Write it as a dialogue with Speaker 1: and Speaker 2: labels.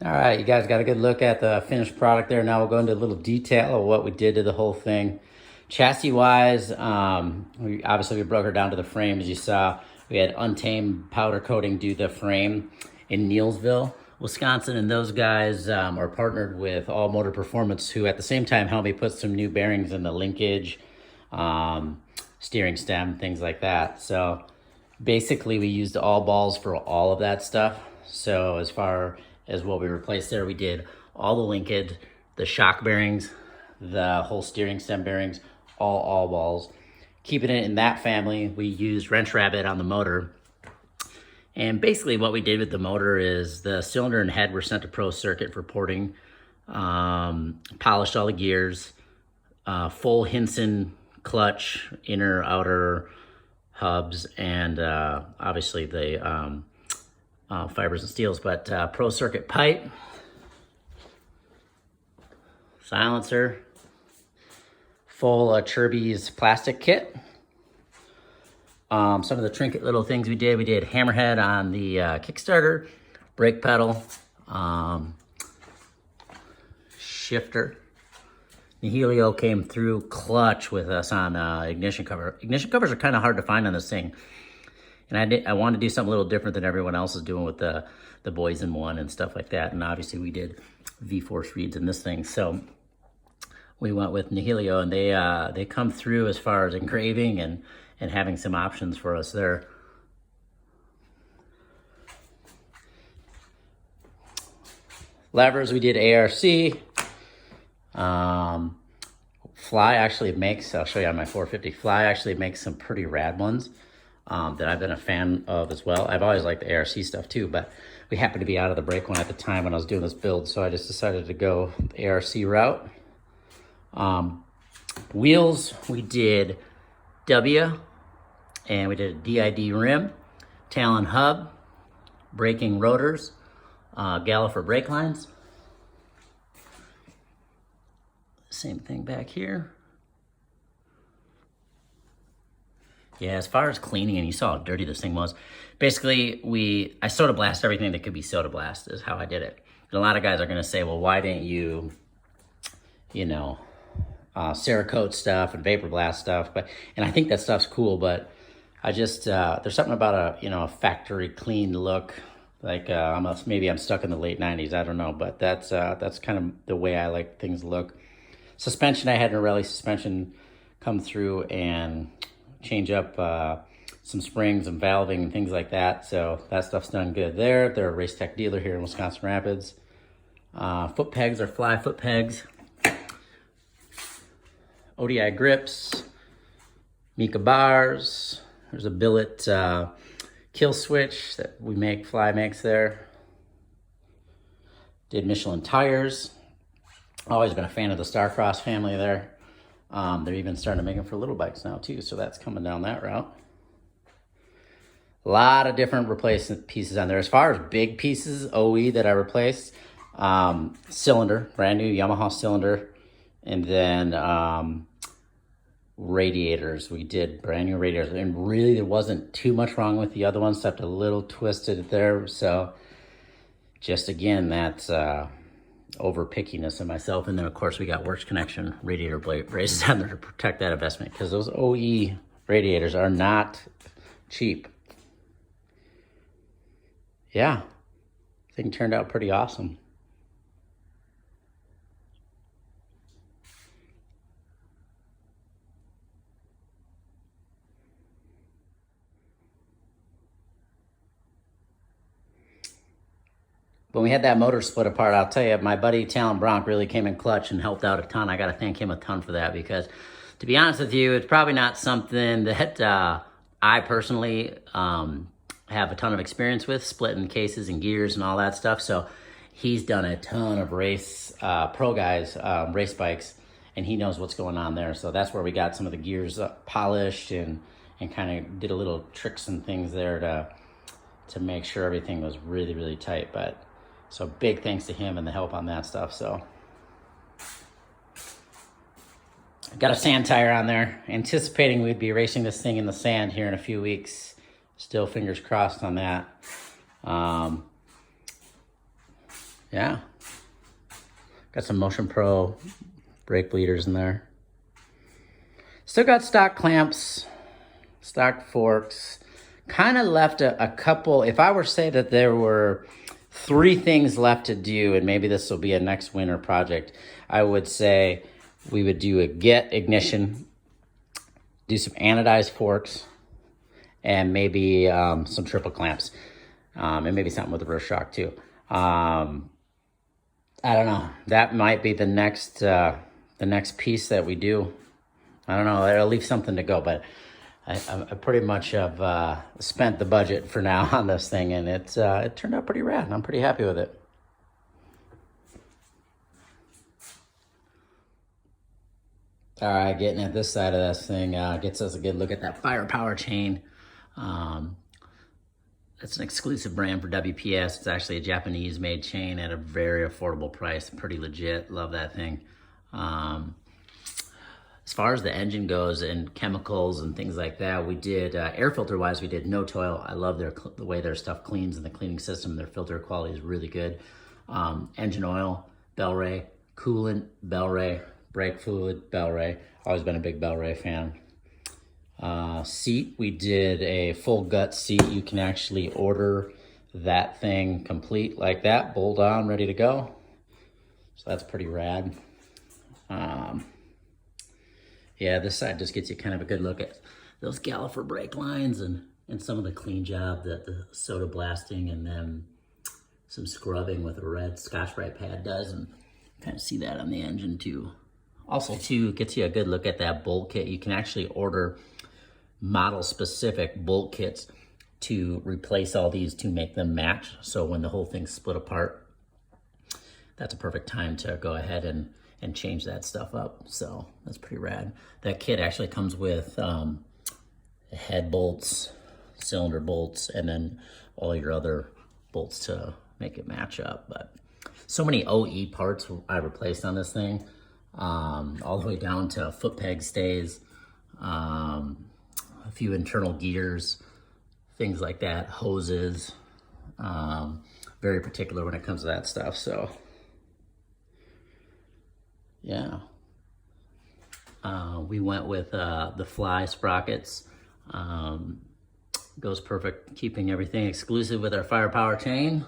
Speaker 1: All right, you guys got a good look at the finished product there. Now we'll go into a little detail of what we did to the whole thing. Chassis wise, we broke her down to the frame. As you saw, we had Untamed powder coating do the frame in Neillsville, Wisconsin, and those guys are partnered with All Motor Performance, who at the same time helped me put some new bearings in the linkage, steering stem, things like that. So basically, we used all balls for all of that stuff. So as far as what we replaced there, we did all the linkage, the shock bearings, the whole steering stem bearings, all balls. Keeping it in that family, we used Wrench Rabbit on the motor. And basically what we did with the motor is the cylinder and head were sent to Pro Circuit for porting, polished all the gears, full Hinson clutch, inner, outer hubs, and obviously the fibers and steels, but Pro Circuit pipe, silencer, full Chirby's plastic kit. Some of the trinket little things we did hammerhead on the Kickstarter, brake pedal, shifter. The Helio came through clutch with us on ignition cover. Ignition covers are kind of hard to find on this thing. And I wanted to do something a little different than everyone else is doing with the boys in one and stuff like that. And obviously we did V-Force reads in this thing. So we went with Nihilio, and they come through as far as engraving and having some options for us there. Levers, we did ARC. Fly actually makes, I'll show you on my 450. Fly actually makes some pretty rad ones that I've been a fan of as well. I've always liked the ARC stuff too, but we happened to be out of the brake one at the time when I was doing this build, so I just decided to go the ARC route. Wheels, we did W, and we did a DID rim, Talon hub, braking rotors, Gallifer brake lines. Same thing back here. Yeah, as far as cleaning, and you saw how dirty this thing was. Basically, I soda blast everything that could be soda blast is how I did it. And a lot of guys are gonna say, well, why didn't you, Cerakote stuff and vapor blast stuff? And I think that stuff's cool, but I just, there's something about a factory clean look. Like maybe I'm stuck in the late 90s, I don't know, but that's kind of the way I like things to look. Suspension, I had Norelli suspension come through and change up some springs and valving and things like that. So that stuff's done good there. They're a Race Tech dealer here in Wisconsin Rapids. Foot pegs are Fly foot pegs. ODI grips, Mika bars. There's a billet kill switch that Fly makes there. Did Michelin tires. Always been a fan of the Starcross family there. They're even starting to make them for little bikes now too, so that's coming down that route. A lot of different replacement pieces on there. As far as big pieces, OE that I replaced, cylinder, brand new Yamaha cylinder, and then radiators. We did brand new radiators, and really there wasn't too much wrong with the other ones, except a little twisted there. So just again, that's over pickiness of myself. And then of course we got Works Connection radiator braces on there to protect that investment, because those OE radiators are not cheap. Yeah, thing turned out pretty awesome. When we had that motor split apart, I'll tell you, my buddy Talon Bronk really came in clutch and helped out a ton. I got to thank him a ton for that, because to be honest with you, it's probably not something that I personally have a ton of experience with, splitting cases and gears and all that stuff. So he's done a ton of pro guys, race bikes, and he knows what's going on there. So that's where we got some of the gears polished and kind of did a little tricks and things there to make sure everything was really, really tight. But so big thanks to him and the help on that stuff. So got a sand tire on there, anticipating we'd be racing this thing in the sand here in a few weeks. Still fingers crossed on that. Yeah. Got some Motion Pro brake bleeders in there. Still got stock clamps, stock forks. Kind of left a couple. If I were to say that there were 3 things left to do, and maybe this will be a next winter project, I would say we would do a get ignition, do some anodized forks, and maybe some triple clamps, and maybe something with reverse shock too. I don't know. That might be the next piece that we do. I don't know. It'll leave something to go, but I pretty much have spent the budget for now on this thing, and it turned out pretty rad, and I'm pretty happy with it. All right, getting at this side of this thing gets us a good look at that firepower chain. It's an exclusive brand for WPS. It's actually a Japanese-made chain at a very affordable price. Pretty legit. Love that thing. As far as the engine goes and chemicals and things like that, we did, air filter wise, we did No Toil. I love the way their stuff cleans and the cleaning system. Their filter quality is really good. Engine oil, Bel-Ray. Coolant, Bel-Ray. Brake fluid, Bel-Ray. Always been a big Bel-Ray fan. Seat, we did a full gut seat. You can actually order that thing complete like that, bolt on, ready to go. So that's pretty rad. Yeah, this side just gets you kind of a good look at those Galliford brake lines and some of the clean job that the soda blasting and then some scrubbing with a red Scotch-Brite pad does, and kind of see that on the engine too. Also too, gets you a good look at that bolt kit. You can actually order model-specific bolt kits to replace all these to make them match. So when the whole thing's split apart, that's a perfect time to go ahead and change that stuff up. So that's pretty rad. That kit actually comes with head bolts, cylinder bolts, and then all your other bolts to make it match up. But so many OE parts I replaced on this thing, all the way down to foot peg stays, a few internal gears, things like that, hoses. Very particular when it comes to that stuff. So yeah, we went with the Fly sprockets. Goes perfect, keeping everything exclusive with our firepower chain.